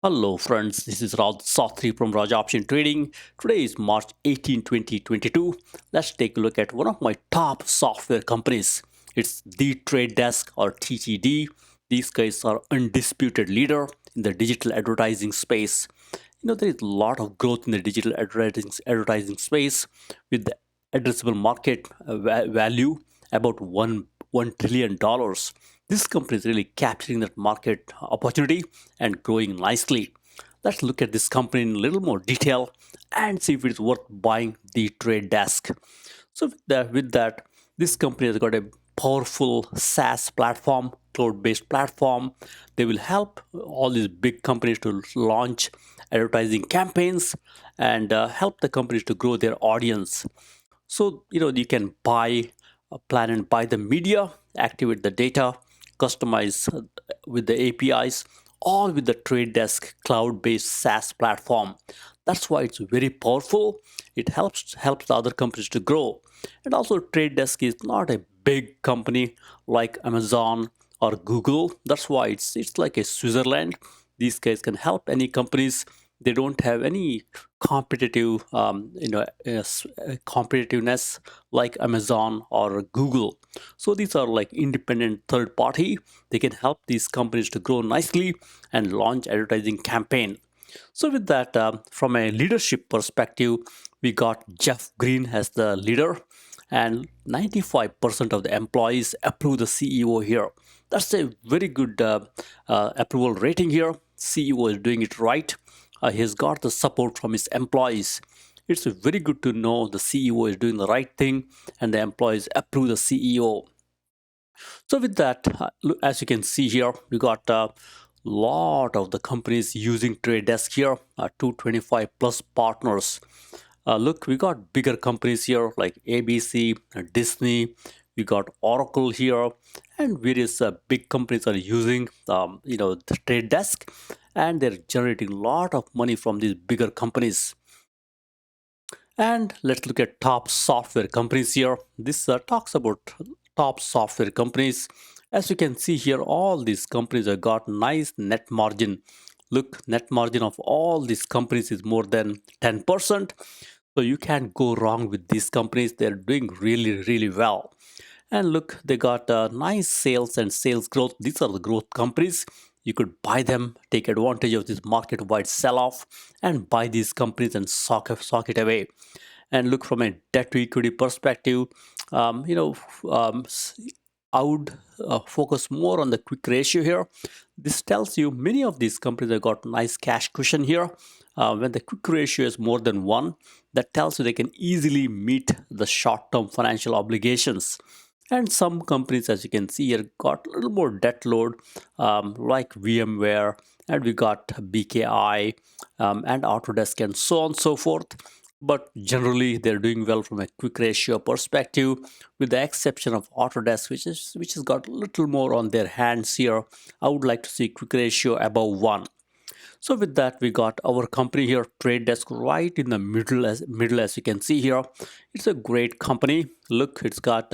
Hello friends, this is Raj Sathri from Raj Option Trading. Today is March 18, 2022. Let's take a look at one of my top software companies. It's the Trade Desk or TTD. These guys are undisputed leader in the digital advertising space. There is a lot of growth in the digital advertising space with the addressable market value about $1 trillion. This company is really capturing that market opportunity and growing nicely. Let's look at this company in a little more detail and see if it's worth buying the trade desk. So with that, this company has got a powerful SaaS platform, cloud-based platform. They will help all these big companies to launch advertising campaigns and help the companies to grow their audience. So you can plan and buy the media, activate the data, customize with the APIs, all with the Trade Desk cloud-based SaaS platform. That's why it's very powerful. It helps the other companies to grow. And also, Trade Desk is not a big company like Amazon or Google. That's why it's like a Switzerland. These guys can help any companies. They don't have any competitive competitiveness like Amazon or Google. So these are like independent third party. They can help these companies to grow nicely and launch advertising campaign. So with that, from a leadership perspective, we got Jeff Green as the leader, and 95% of the employees approve the CEO here. That's a very good approval rating here. CEO is doing it right. He's got the support from his employees. It's very good to know the CEO is doing the right thing and the employees approve the CEO. So with that, as you can see here, we got a lot of the companies using Trade Desk here, 225 plus partners. Look, we got bigger companies here like ABC, Disney. We got Oracle here, and various big companies are using the Trade Desk, and they're generating a lot of money from these bigger companies. And let's look at top software companies here. This talks about top software companies. As you can see here, all these companies have got nice net margin. Look, net margin of all these companies is more than 10%. So you can't go wrong with these companies. They're doing really, really well. And look, they got nice sales and sales growth. These are the growth companies. You could buy them, take advantage of this market-wide sell-off, and buy these companies and sock it away. And look, from a debt to equity perspective, um, you know, um, s- I would focus more on the quick ratio here. This tells you many of these companies have got nice cash cushion here. When the quick ratio is more than one, that tells you they can easily meet the short-term financial obligations. And some companies, as you can see here, got a little more debt load, like VMware, and we got BKI and Autodesk, and so on and so forth. But generally, they're doing well from a quick ratio perspective, with the exception of Autodesk, which has got a little more on their hands here. I would like to see quick ratio above one. So with that, we got our company here, Trade Desk, right in the middle as you can see here. It's a great company. Look, it's got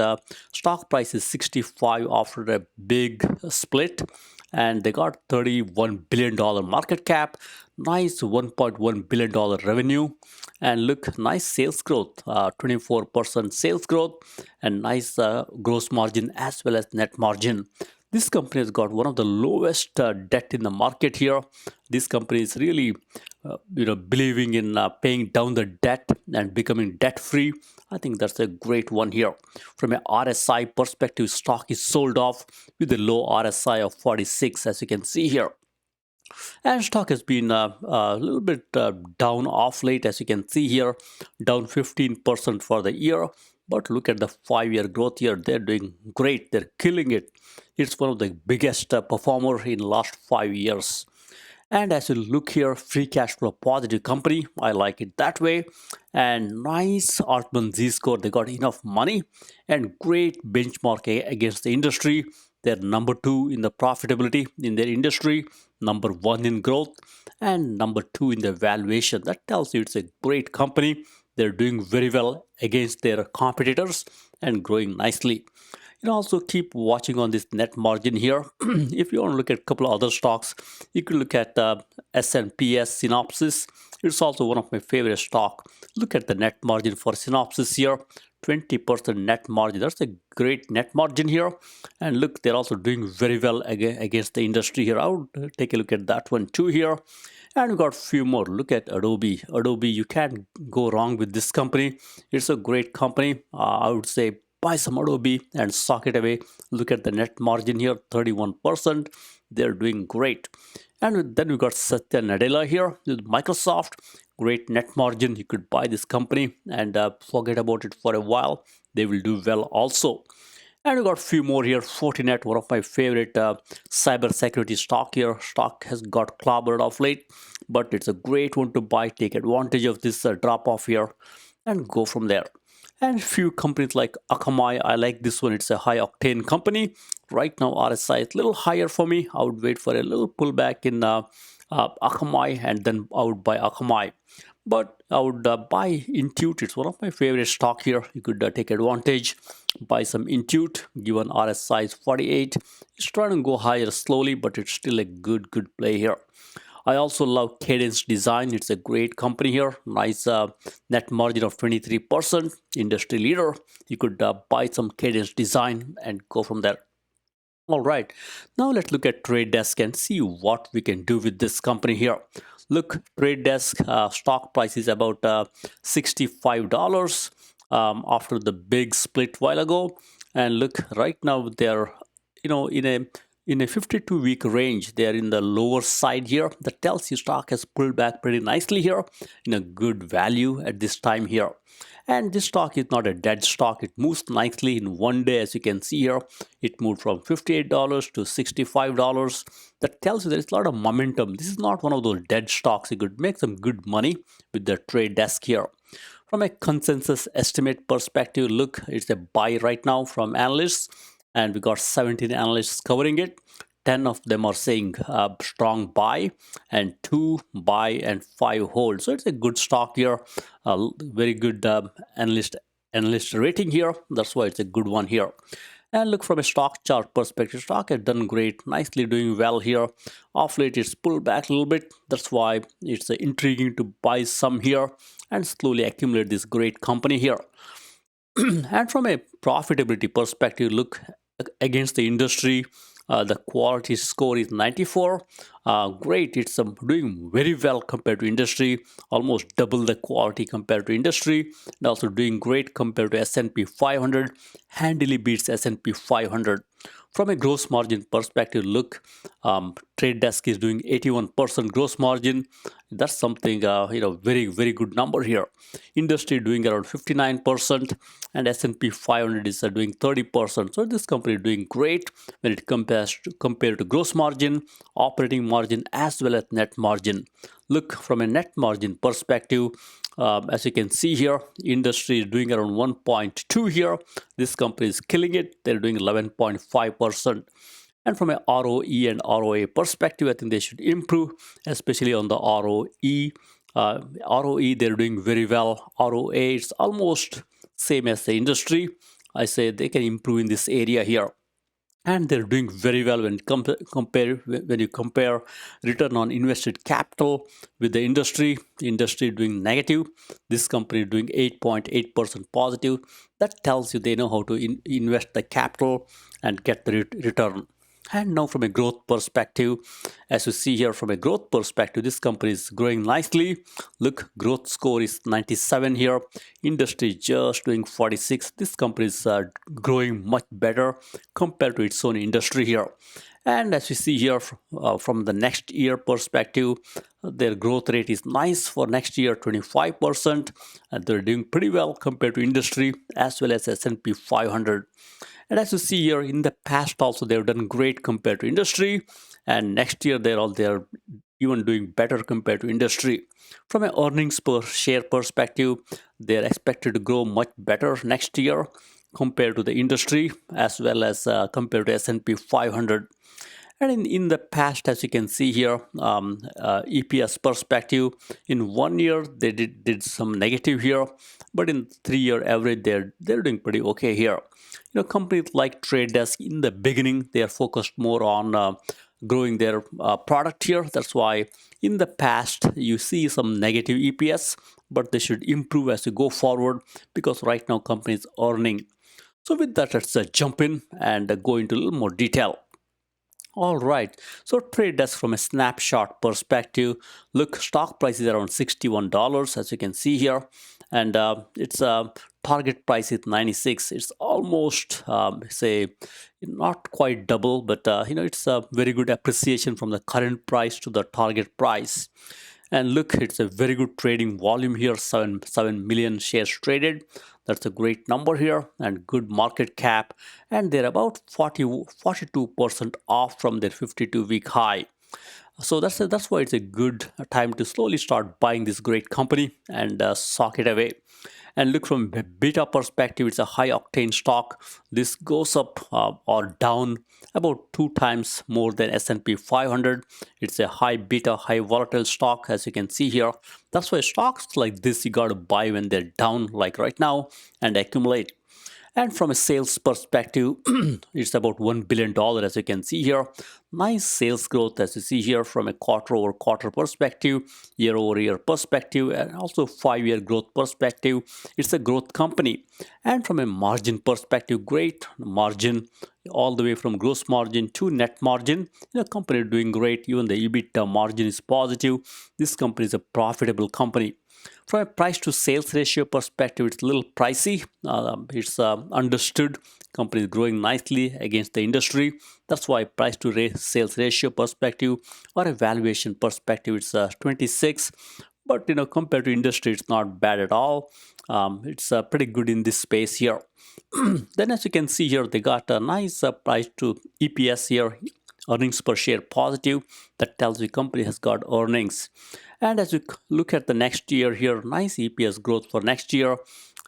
stock price is 65 after a big split, and they got $31 billion market cap, nice $1.1 billion revenue, and look, nice sales growth, 24% sales growth, and nice gross margin as well as net margin. This company has got one of the lowest debt in the market here. This company is really, believing in paying down the debt and becoming debt free. I think that's a great one here. From a RSI perspective, stock is sold off with a low RSI of 46, as you can see here. And stock has been a little bit down off late, as you can see here, down 15% for the year. But look at the 5-year growth here. They're doing great. They're killing it. It's one of the biggest performer in last 5 years. And as you look here, free cash flow positive company. I like it that way. And nice Altman Z score. They got enough money and great benchmark against the industry. They're number two in the profitability in their industry, number one in growth, and number two in the valuation. That tells you it's a great company. They're doing very well against their competitors and growing nicely. Also keep watching on this net margin here. If you want to look at a couple of other stocks, you can look at SNPS Synopsis. It's also one of my favorite stock. Look at the net margin for Synopsis here. 20% net margin. That's a great net margin here. And look, they're also doing very well against the industry here. I would take a look at that one too here. And we got a few more. Look at Adobe. Adobe, you can't go wrong with this company. It's a great company. I would say buy some Adobe and sock it away. Look at the net margin here, 31%. They're doing great. And then we got Satya Nadella here with Microsoft. Great net margin. You could buy this company and forget about it for a while. They will do well also. And we got a few more here. Fortinet, one of my favorite cyber security stock here. Stock has got clobbered of late, but it's a great one to buy. Take advantage of this drop off here and go from there. And few companies like Akamai, I like this one. It's a high octane company. Right now, RSI is a little higher for me. I would wait for a little pullback in Akamai, and then I would buy Akamai. But I would buy INTU. It's one of my favorite stock here. You could take advantage, buy some INTU, given RSI is 48. It's trying to go higher slowly, but it's still a good play here. I also love Cadence Design. It's a great company here. Nice net margin of 23%. Industry leader. You could buy some Cadence Design and go from there. All right, now let's look at Trade Desk and see what we can do with this company here. Look, Trade Desk stock price is about $65 after the big split while ago. And look, right now they're in a 52-week range. They are in the lower side here. The tells you stock has pulled back pretty nicely here in a good value at this time here. And this stock is not a dead stock. It moves nicely in one day, as you can see here. It moved from $58 to $65. That tells you there is a lot of momentum. This is not one of those dead stocks. You could make some good money with the Trade Desk here. From a consensus estimate perspective, look, it's a buy right now from analysts. And we got 17 analysts covering it. 10 of them are saying strong buy, and 2 buy and 5 hold. So it's a good stock here. Very good analyst rating here. That's why it's a good one here. And look, from a stock chart perspective, stock has done great, nicely doing well here. Off late, it's pulled back a little bit. That's why it's intriguing to buy some here and slowly accumulate this great company here. And from a profitability perspective, look against the industry, the quality score is 94. Great, it's doing very well compared to industry, almost double the quality compared to industry, and also doing great compared to S&P 500, handily beats S&P 500. From a gross margin perspective, look, Trade Desk is doing 81% gross margin. That's something, very good number here. Industry doing around 59%, and S&P 500 is doing 30%. So this company is doing great when it compared to gross margin, operating margin, as well as net margin. Look, from a net margin perspective, as you can see here, industry is doing around 1.2 here. This company is killing it. They're doing 11.5%. And from a ROE and ROA perspective, I think they should improve, especially on the ROE. ROE, they're doing very well. ROA, it's almost same as the industry. I say they can improve in this area here. And they're doing very well when you compare return on invested capital with the industry. Industry doing negative. This company doing 8.8% positive. That tells you they know how to invest the capital and get the return. And now from a growth perspective, as you see here, from a growth perspective, this company is growing nicely. Look, growth score is 97 here. Industry just doing 46. This company is growing much better compared to its own industry here. And as you see here, from the next year perspective, their growth rate is nice for next year, 25%. And they're doing pretty well compared to industry as well as S&P 500. And as you see here, in the past also, they've done great compared to industry. And next year, they're even doing better compared to industry. From an earnings per share perspective, they're expected to grow much better next year compared to the industry, as well as compared to S&P 500. And in the past, as you can see here, EPS perspective, in 1 year, they did some negative here. But in 3-year average, they're doing pretty okay here. Companies like Trade Desk in the beginning, they are focused more on growing their product here. That's why in the past you see some negative EPS, but they should improve as you go forward because right now companies earning. So with that, let's jump in and go into a little more detail. All right. So trade desk from a snapshot perspective. Look, stock price is around $61, as you can see here, and its target price is 96. It's almost say not quite double, but it's a very good appreciation from the current price to the target price. And look, it's a very good trading volume here, 7 million shares traded. That's a great number here and good market cap. And they're about 42% off from their 52-week high. So that's why it's a good time to slowly start buying this great company and sock it away. And look, from a beta perspective, it's a high octane stock. This goes up or down about 2 times more than S&P 500. It's a high beta, high volatile stock, as you can see here. That's why stocks like this you got to buy when they're down, like right now, and accumulate. And from a sales perspective, it's about $1 billion, as you can see here. Nice sales growth, as you see here, from a quarter over quarter perspective, year over year perspective, and also 5-year growth perspective. It's a growth company. And from a margin perspective, great margin all the way from gross margin to net margin. Company doing great. Even the EBITDA margin is positive. This company is a profitable company. From a price to sales ratio perspective, it's a little pricey. It's understood. Company is growing nicely against the industry. That's why price to sales ratio perspective or a valuation perspective, it's 26. But compared to industry, it's not bad at all. It's pretty good in this space here. Then, as you can see here, they got a nice price to EPS here, earnings per share positive. That tells you company has got earnings. And as you look at the next year here, nice EPS growth for next year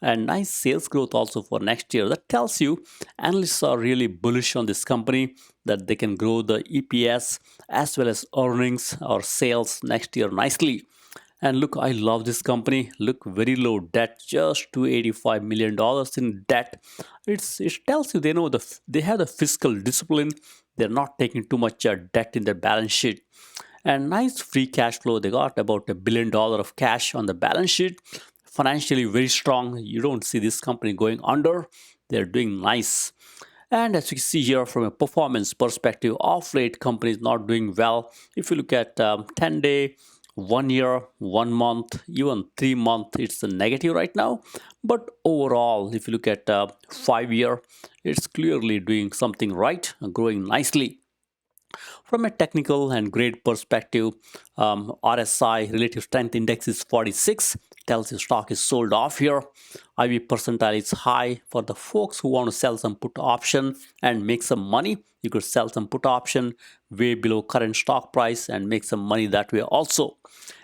and nice sales growth also for next year. That tells you analysts are really bullish on this company, that they can grow the EPS as well as earnings or sales next year nicely. And look, I love this company. Look, very low debt, just $285 million in debt. It tells you they have the fiscal discipline. They're not taking too much debt in their balance sheet. And nice free cash flow. They got about $1 billion of cash on the balance sheet. Financially very strong. You don't see this company going under. They're doing nice. And as you see here, from a performance perspective, off late company is not doing well. If you look at 10-day, 1 year, 1 month, even 3 month, it's a negative right now. But overall, if you look at 5-year, it's clearly doing something right, growing nicely. From a technical and grade perspective, RSI relative strength index is 46. Tells you stock is sold off here. IV percentile is high. For the folks who want to sell some put option and make some money, you could sell some put option way below current stock price and make some money that way also.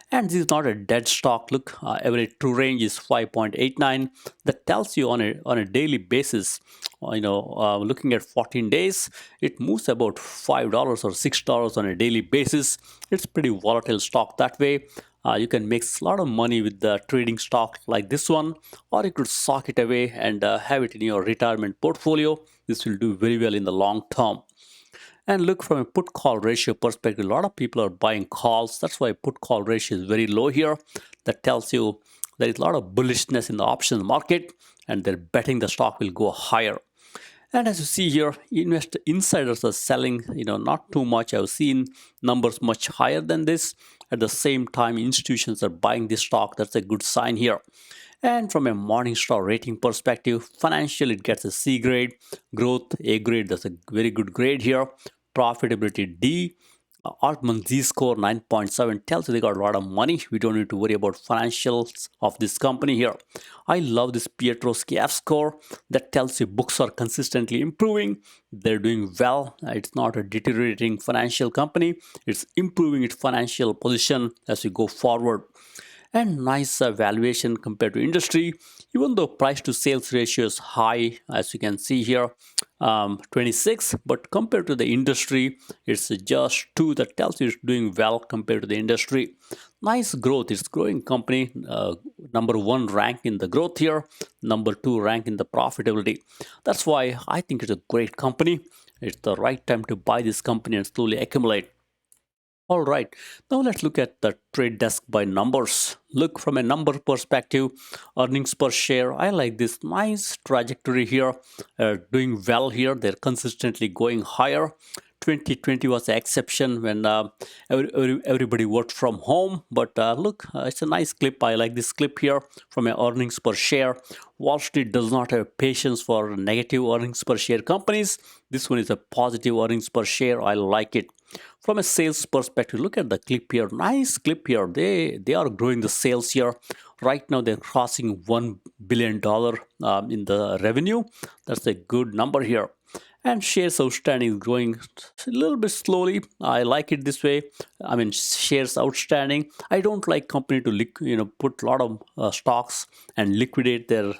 And this is not a dead stock. Look, average true range is 5.89. That tells you on a daily basis, looking at 14 days, it moves about $5 or $6 on a daily basis. It's pretty volatile stock that way. You can make a lot of money with the trading stock like this one, or you could sock it away and have it in your retirement portfolio. This will do very well in the long term. And look, from a put call ratio perspective, a lot of people are buying calls. That's why put call ratio is very low here. That tells you there is a lot of bullishness in the options market and they're betting the stock will go higher. And as you see here, insiders are selling, not too much. I've seen numbers much higher than this. At the same time, institutions are buying this stock. That's a good sign here. And from a Morningstar rating perspective, financial, it gets a C grade. Growth, A grade, that's a very good grade here. Profitability, D. Altman Z score 9.7 tells you they got a lot of money. We don't need to worry about financials of this company here. I love this Pietrowski F score. That tells you books are consistently improving. They're doing well. It's not a deteriorating financial company. It's improving its financial position as we go forward. And nice valuation compared to industry, even though price to sales ratio is high, as you can see here, 26, but compared to the industry, it's just 2. That tells you it's doing well compared to the industry. Nice growth. It's growing company. number one rank in the growth here, number two rank in the profitability. That's why I think it's a great company. It's the right time to buy this company and slowly accumulate. All right, now let's look at the trade desk by numbers. Look, from a number perspective, earnings per share, I like this nice trajectory here, doing well here. They're consistently going higher. 2020 was an exception when everybody worked from home. But look, it's a nice clip. I like this clip here from a earnings per share. Wall Street does not have patience for negative earnings per share companies. This one is a positive earnings per share. I like it. From a sales perspective, look at the clip here. Nice clip here. They are growing the sales here. Right now they're crossing $1 billion in the revenue. That's a good number here. And shares outstanding is growing a little bit slowly. I like it this way. I mean, shares outstanding. I don't like company to put a lot of stocks and liquidate their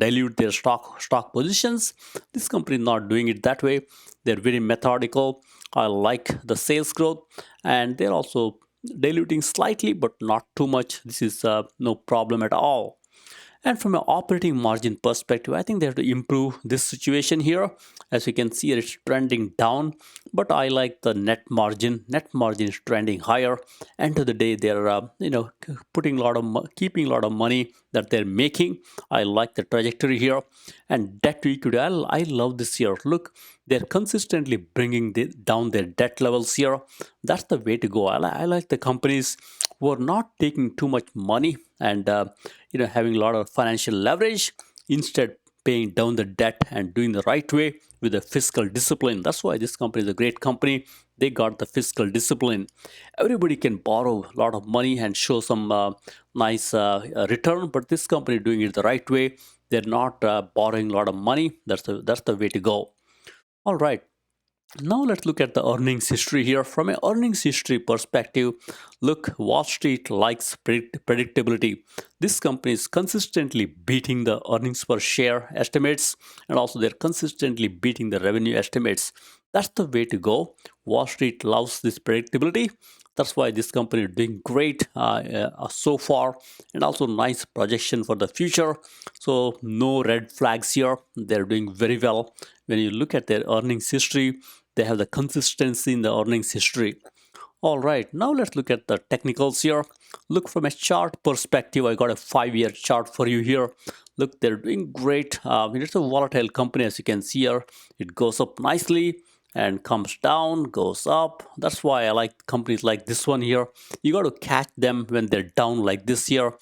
dilute their stock positions. This company is not doing it that way. They're very methodical. I like the sales growth, and they're also diluting slightly, but not too much. This is no problem at all. And from an operating margin perspective, I think they have to improve this situation here. As you can see, it's trending down, but I like the net margin. Net margin is trending higher. End of the day, they're keeping a lot of money that they're making. I like the trajectory here. And debt to equity, I love this here. Look, they're consistently bringing down their debt levels here. That's the way to go. I like the companies who are not taking too much money and having a lot of financial leverage, instead paying down the debt and doing the right way with a fiscal discipline. That's why this company is a great company. They got the fiscal discipline. Everybody can borrow a lot of money and show some nice return, but this company is doing it the right way. They're not borrowing a lot of money. That's the way to go. All right. Now let's look at the earnings history here. From an earnings history perspective, look, Wall Street likes predictability. This company is consistently beating the earnings per share estimates, and also they're consistently beating the revenue estimates. That's the way to go. Wall Street loves this predictability. That's why this company is doing great so far, and also nice projection for the future. So no red flags here. They're doing very well. When you look at their earnings history, they have the consistency in the earnings history. All right, now let's look at the technicals here. Look, from a chart perspective, I got a 5-year chart for you here. Look, they're doing great. It's a volatile company, as you can see here. It goes up nicely and comes down, goes up. That's why I like companies like this one here. You got to catch them when they're down like this here.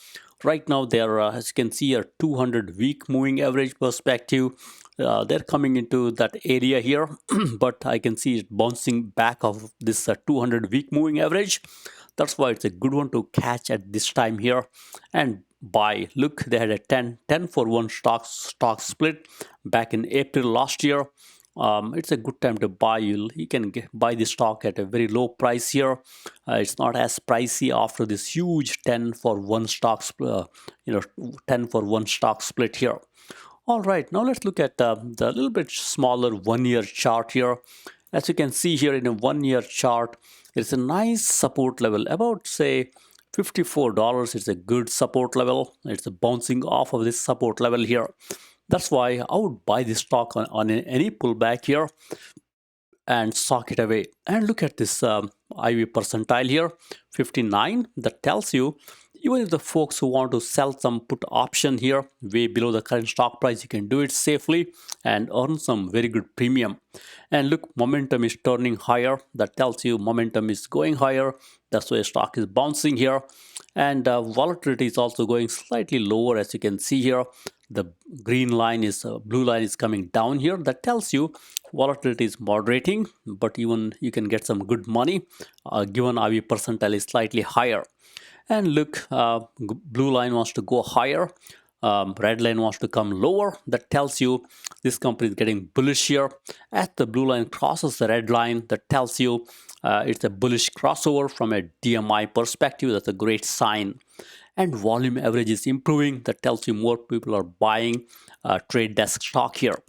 Right now, they're, as you can see, a 200-week moving average perspective. They're coming into that area here, but I can see it bouncing back of this 200-week moving average. That's why it's a good one to catch at this time here and buy. Look, they had a 10 for 1 stock split back in April last year. It's a good time to buy. You can buy the stock at a very low price here. It's not as pricey after this huge 10 for 1 stock 10 for 1 stock split here. All right, now let's look at the little bit smaller 1-year chart here. As you can see here in a 1-year chart, it's a nice support level, about say $54. It's a good support level. It's bouncing off of this support level here. That's why I would buy this stock on any pullback here and sock it away. And look at this IV percentile here, 59. That tells you, even if the folks who want to sell some put option here way below the current stock price, you can do it safely and earn some very good premium. And look, momentum is turning higher. That tells you momentum is going higher. That's why stock is bouncing here. And volatility is also going slightly lower, as you can see here. The green line is blue line is coming down here. That tells you volatility is moderating, but even you can get some good money given IV percentile is slightly higher. And look, blue line wants to go higher. Red line wants to come lower. That tells you this company is getting bullish here. As the blue line crosses the red line, that tells you it's a bullish crossover from a DMI perspective. That's a great sign. And volume average is improving. That tells you more people are buying trade desk stock here.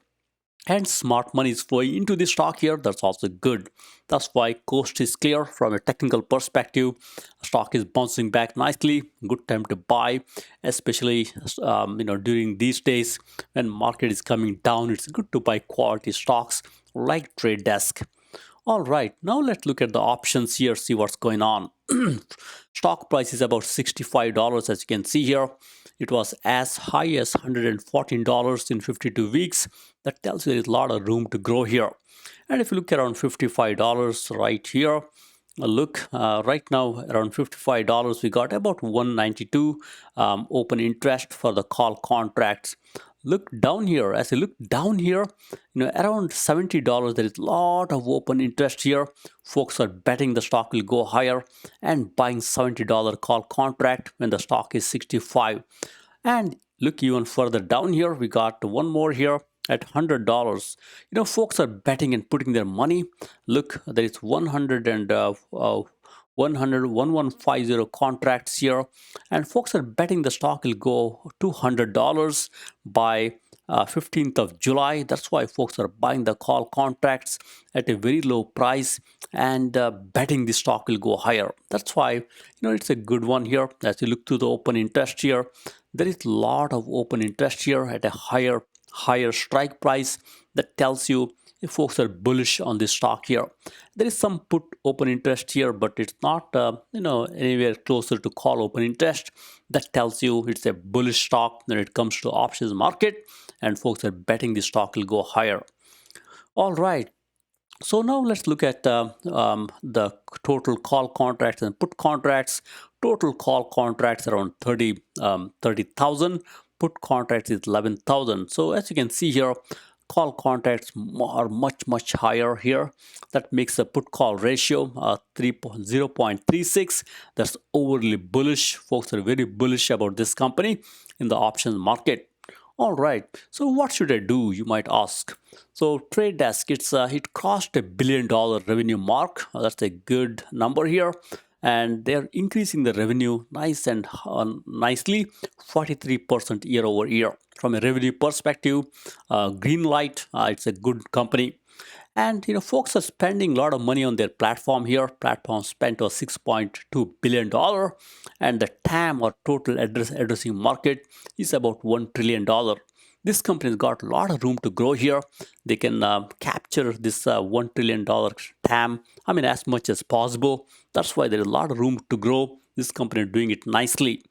and smart money is flowing into the stock here. That's also good. That's why coast is clear from a technical perspective. Stock is bouncing back nicely. Good time to buy, especially during these days when market is coming down. It's good to buy quality stocks like trade desk. All right, now let's look at the options here, see what's going on. Stock price is about $65, as you can see here. It was as high as $114 in 52 weeks. That tells you there's a lot of room to grow here. And if you look around $55 right here, look right now around $55 we got about 192 open interest for the call contracts. Look down here. As you look down here, around $70 there is a lot of open interest here. Folks are betting the stock will go higher and buying $70 call contract when the stock is 65. And look even further down here, we got one more here at $100. Folks are betting and putting their money. Look, there is 100 and 1150 contracts here, and folks are betting the stock will go $200 by 15th of July. That's why folks are buying the call contracts at a very low price and betting the stock will go higher. That's why it's a good one here. As you look to the open interest here, there is a lot of open interest here at a higher strike price. That tells you if folks are bullish on this stock here. There is some put open interest here, but it's not anywhere closer to call open interest. That tells you it's a bullish stock when it comes to options market, and folks are betting the stock will go higher. All right, so now let's look at the total call contracts and put contracts. Total call contracts around 30,000. Put contracts is 11,000. So as you can see here, call contracts are much higher here. That makes the put call ratio 0.36. That's overly bullish. Folks are very bullish about this company in the options market. All right, so what should I do, you might ask? So trade desk, it crossed $1 billion revenue mark. That's a good number here, and they're increasing the revenue nicely 43% year over year. From a revenue perspective, green light, it's a good company. And folks are spending a lot of money on their platform here. Platform spent was $6.2 billion, and the TAM, or total addressing market, is about $1 trillion. This company's got a lot of room to grow here. They can capture this $1 trillion TAM, as much as possible. That's why there is a lot of room to grow. This company is doing it nicely.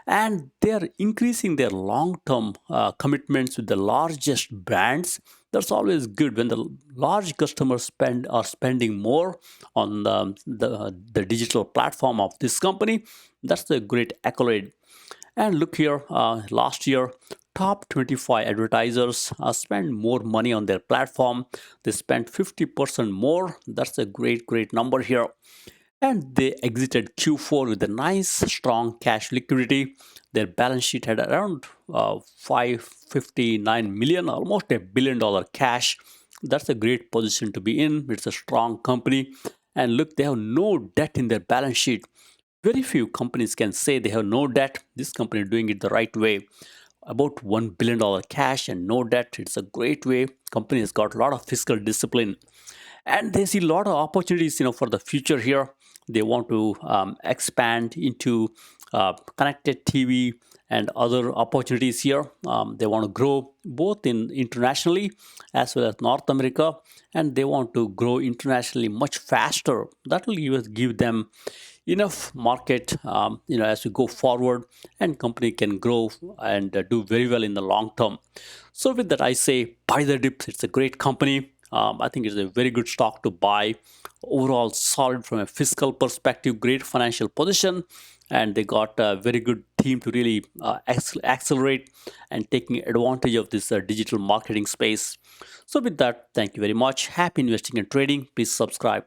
And they are increasing their long-term commitments with the largest brands. That's always good when the large customers are spending more on the digital platform of this company. That's a great accolade. And look here, last year, top 25 advertisers spent more money on their platform. They spent 50% more. That's a great number here. And they exited Q4 with a nice, strong cash liquidity. Their balance sheet had around 559 million, almost $1 billion cash. That's a great position to be in. It's a strong company. And look, they have no debt in their balance sheet. Very few companies can say they have no debt. This company is doing it the right way. About $1 billion cash and no debt. It's a great way. Company has got a lot of fiscal discipline. And they see a lot of opportunities for the future here. They want to expand into connected TV and other opportunities here. They want to grow both internationally as well as North America, and they want to grow internationally much faster. That will give them enough market as we go forward, and company can grow and do very well in the long term. So with that, I say buy the dips. It's a great company. I think it's a very good stock to buy. Overall solid from a fiscal perspective, great financial position, and they got a very good team to really accelerate and taking advantage of this digital marketing space. So with that, thank you very much. Happy investing and trading. Please subscribe.